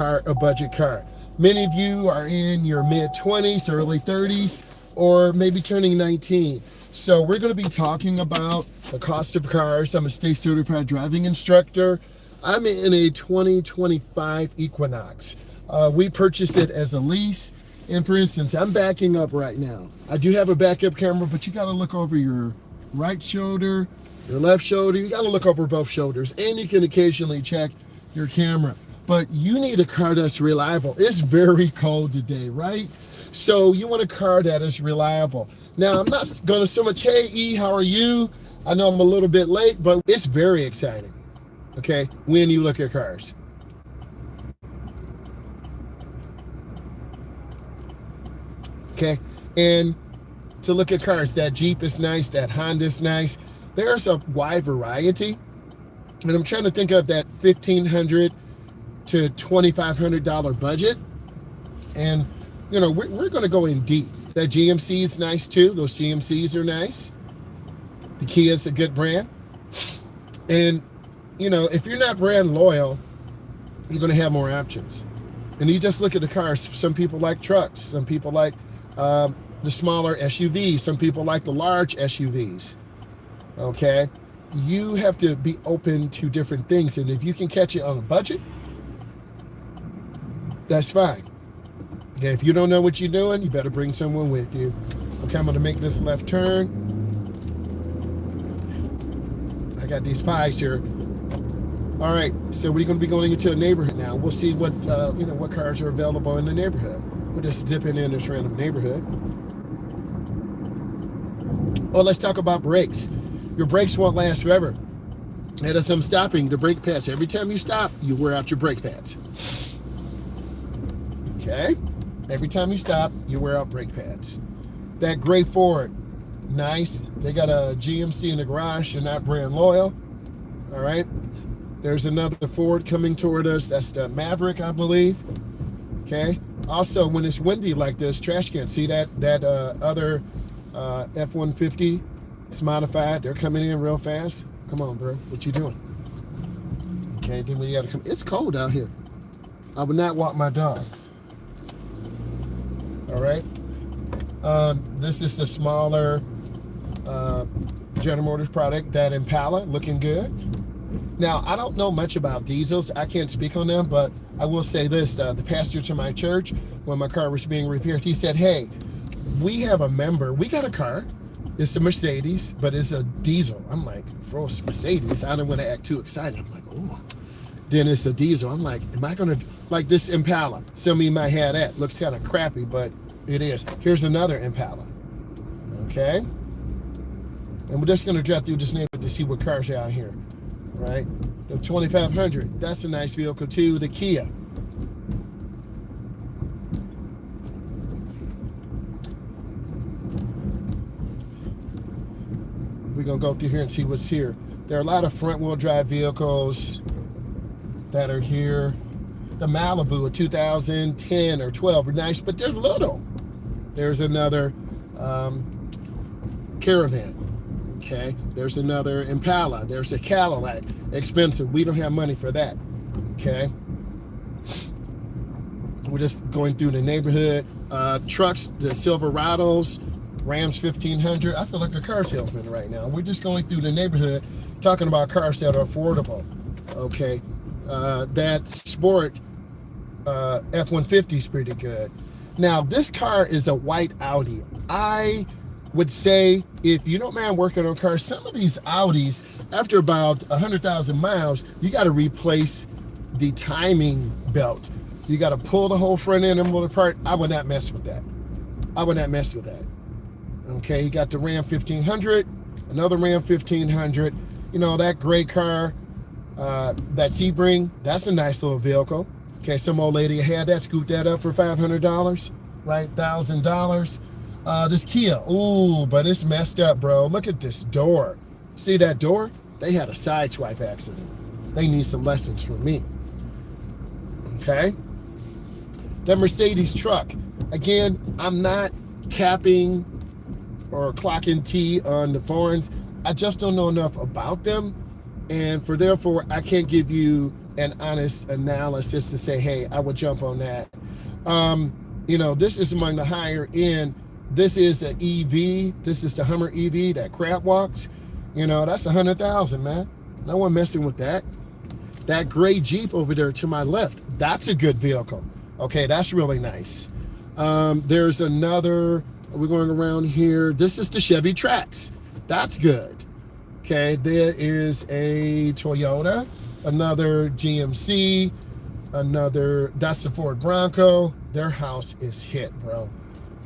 a budget car. Many of you are in your mid-20s, early 30s, or maybe turning 19. So we're going to be talking about the cost of cars. I'm a state certified driving instructor. I'm in a 2025 Equinox. We purchased it as a lease. And for instance, I'm backing up right now. I do have a backup camera, but you got to look over your right shoulder, your left shoulder. You got to look over both shoulders, and you can occasionally check your camera. But you need a car that's reliable. It's very cold today, right? So you want a car that is reliable. Now, I'm not going to so much, hey, E, how are you? I know I'm a little bit late, but it's very exciting, okay, when you look at cars. Okay, and to look at cars, that Jeep is nice, that Honda is nice. There's a wide variety, and I'm trying to think of that $1,500 to $2,500 budget, and you know we're going to go in deep. That GMC is nice too. Those GMCs are nice. The Kia is a good brand, and you know if you're not brand loyal, you're going to have more options. And you just look at the cars. Some people like trucks. Some people like the smaller SUVs. Some people like the large SUVs. Okay, you have to be open to different things, and if you can catch it on a budget, that's fine. Okay, if you don't know what you're doing, you better bring someone with you. Okay, I'm going to make this left turn. I got these pies here. All right, so we're going to be going into a neighborhood now. We'll see what what cars are available in the neighborhood. We're just dipping in this random neighborhood. Oh, let's talk about brakes. Your brakes won't last forever. And as I'm stopping, the brake pads, every time you stop, you wear out your brake pads. Okay? Every time you stop, you wear out brake pads. That gray Ford, nice. They got a GMC in the garage. They're not brand loyal. All right? There's another Ford coming toward us. That's the Maverick, I believe. Okay? Also, when it's windy like this, trash can. See that other F-150? It's modified. They're coming in real fast. Come on, bro. What you doing? Okay, then we got to come. It's cold out here. I would not walk my dog. All right. This is the smaller General Motors product, that Impala, looking good. Now, I don't know much about diesels. I can't speak on them, but I will say this. The pastor to my church, when my car was being repaired, he said, hey, we have a member. We got a car. It's a Mercedes, but it's a diesel. I'm like, for a Mercedes, I don't want to act too excited. I'm like, oh. Then it's a diesel. I'm like, am I going to, like this Impala? Some of you might have that. Looks kind of crappy, but it is. Here's another Impala. Okay? And we're just going to drive through this neighborhood to see what cars are out here. Right? The 2500, that's a nice vehicle too. The Kia. We're going to go through here and see what's here. There are a lot of front-wheel drive vehicles that are here. The Malibu, a 2010 or 12 are nice, but they're little. There's another Caravan. Okay, there's another Impala. There's a Cadillac. Expensive. We don't have money for that. Okay. We're just going through the neighborhood. Trucks, the Silverados, Rams 1500. I feel like a car salesman right now. We're just going through the neighborhood talking about cars that are affordable. Okay. That Sport F-150 is pretty good. Now, this car is a white Audi. I would say, if you don't mind working on cars, some of these Audis, after about 100,000 miles, you got to replace the timing belt. You got to pull the whole front end and motor apart. I would not mess with that. I would not mess with that. Okay, you got the Ram 1500, another Ram 1500. You know, that gray car, that Sebring, that's a nice little vehicle. Okay, some old lady had that, scooped that up for $500, right? $1,000. This Kia, ooh, but it's messed up, bro. Look at this door. See that door? They had a side swipe accident. They need some lessons from me. Okay? That Mercedes truck. Again, I'm not capping or clocking T on the foreigns. I just don't know enough about them. And therefore, I can't give you an honest analysis to say, hey, I would jump on that. This is among the higher end. This is an EV. This is the Hummer EV that crab walks. That's 100,000, man. No one messing with that. That gray Jeep over there to my left, that's a good vehicle. Okay, that's really nice. There's another, we're going around here. This is the Chevy Trax. That's good. Okay, there is a Toyota, another GMC, that's the Ford Bronco. Their house is hit, bro.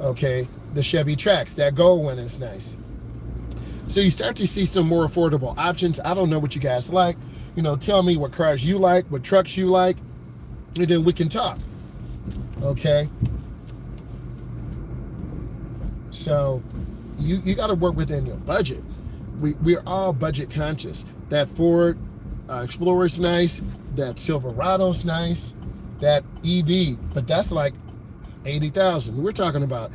Okay, the Chevy Trax, that gold one is nice. So you start to see some more affordable options. I don't know what you guys like. Tell me what cars you like, what trucks you like, and then we can talk. Okay? So you got to work within your budget. We're all budget conscious. That Ford Explorer's nice. That Silverado's nice. That EV, but that's like 80,000. We're talking about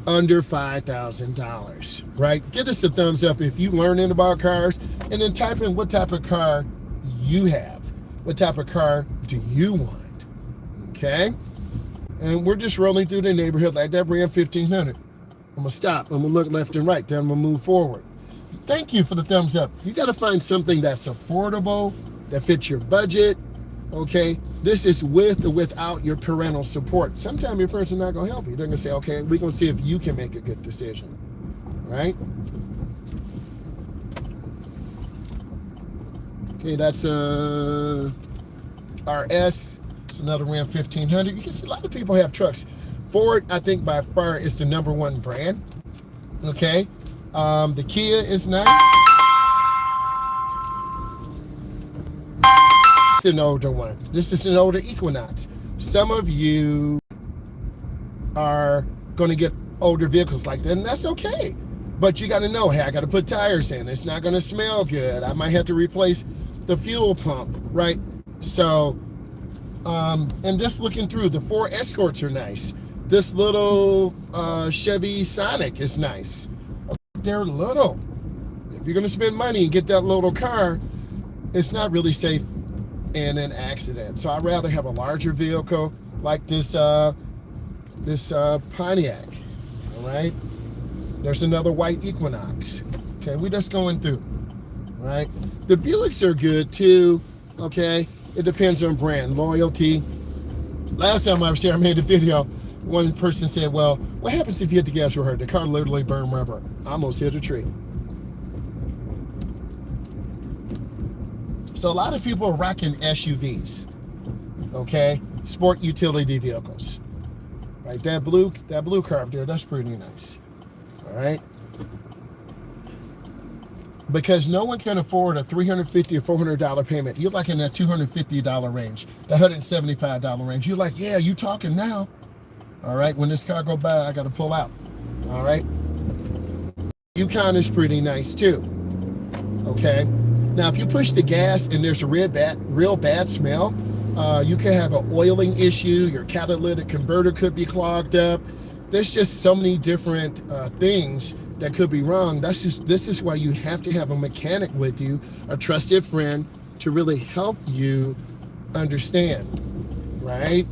under $5,000, right? Give us a thumbs up if you learning about cars, and then type in what type of car you have. What type of car do you want? Okay? And we're just rolling through the neighborhood like that Ram 1500. I'm gonna stop. I'm gonna look left and right. Then I'm gonna move forward. Thank you for the thumbs up. You got to find something that's affordable, that fits your budget. Okay, this is with or without your parental support. Sometimes your parents are not gonna help you. They're gonna say, okay, we're gonna see if you can make a good decision, right? Okay, that's a RS. It's another Ram 1500. You can see a lot of people have trucks. Ford, I think by far is the #1 brand. Okay, the Kia is nice. It's an older one. This is an older Equinox. Some of you are going to get older vehicles like that, and that's okay. But you got to know, hey, I got to put tires in. It's not going to smell good. I might have to replace the fuel pump, right? So, and just looking through, the Ford Escorts are nice. This little Chevy Sonic is nice. They're little. If you're going to spend money and get that little car, it's not really safe in an accident. So I'd rather have a larger vehicle like this Pontiac. All right, there's another white Equinox. Okay, we're just going through. All right, the Buicks are good too. Okay, it depends on brand loyalty. Last time I was here, I made a video. One person said, well, what happens if you hit the gas real hard? The car literally burned rubber. I almost hit a tree. So a lot of people are rocking SUVs, okay? Sport utility vehicles. Right, that blue car up there, that's pretty nice. All right? Because no one can afford a $350 or $400 payment. You're like in that $250 range, the $175 range. You're like, yeah, you talking now. All right, when this car go by, I got to pull out. All right? Yukon is pretty nice too, okay? Now, if you push the gas and there's a real bad smell, you can have an oiling issue. Your catalytic converter could be clogged up. There's just so many different things that could be wrong. This is why you have to have a mechanic with you, a trusted friend, to really help you understand, right?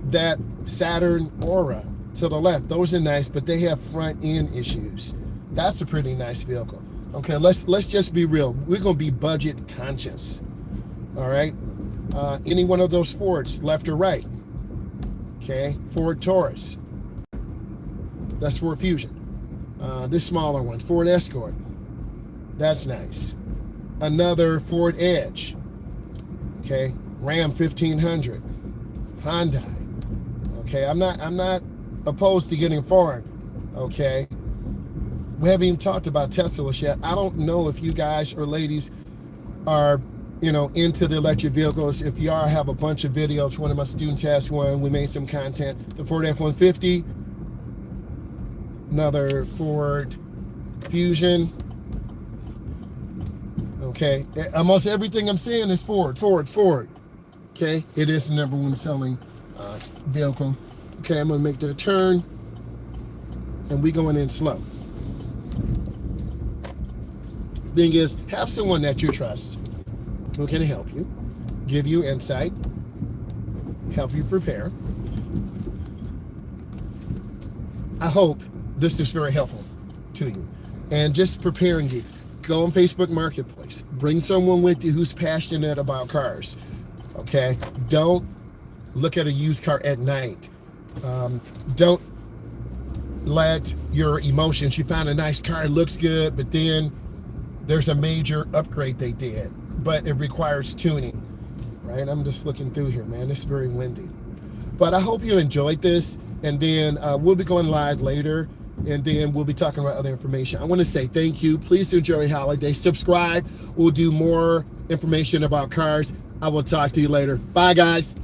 That Saturn Aura to the left, those are nice, but they have front end issues. That's a pretty nice vehicle. Okay, let's just be real. We're gonna be budget conscious. All right. Any one of those Fords, left or right. Okay, Ford Taurus. That's Ford Fusion. This smaller one, Ford Escort. That's nice. Another Ford Edge. Okay, Ram 1500. Hyundai. Okay, I'm not opposed to getting foreign. Okay. We haven't even talked about Teslas yet. I don't know if you guys or ladies are, into the electric vehicles. If you are, I have a bunch of videos. One of my students has one. We made some content. The Ford F-150. Another Ford Fusion. Okay. Almost everything I'm saying is Ford. Okay. It is the #1 selling vehicle. Okay, I'm going to make the turn. And we going in slow. Thing is, have someone that you trust who can help you, give you insight, help you prepare. I hope this is very helpful to you. And just preparing you. Go on Facebook Marketplace. Bring someone with you who's passionate about cars. Okay? Don't look at a used car at night. Don't let your emotions, you find a nice car, it looks good, but then there's a major upgrade they did, but it requires tuning, right? I'm just looking through here, man. It's very windy. But I hope you enjoyed this, and then we'll be going live later, and then we'll be talking about other information. I want to say thank you. Please enjoy your holiday. Subscribe. We'll do more information about cars. I will talk to you later. Bye, guys.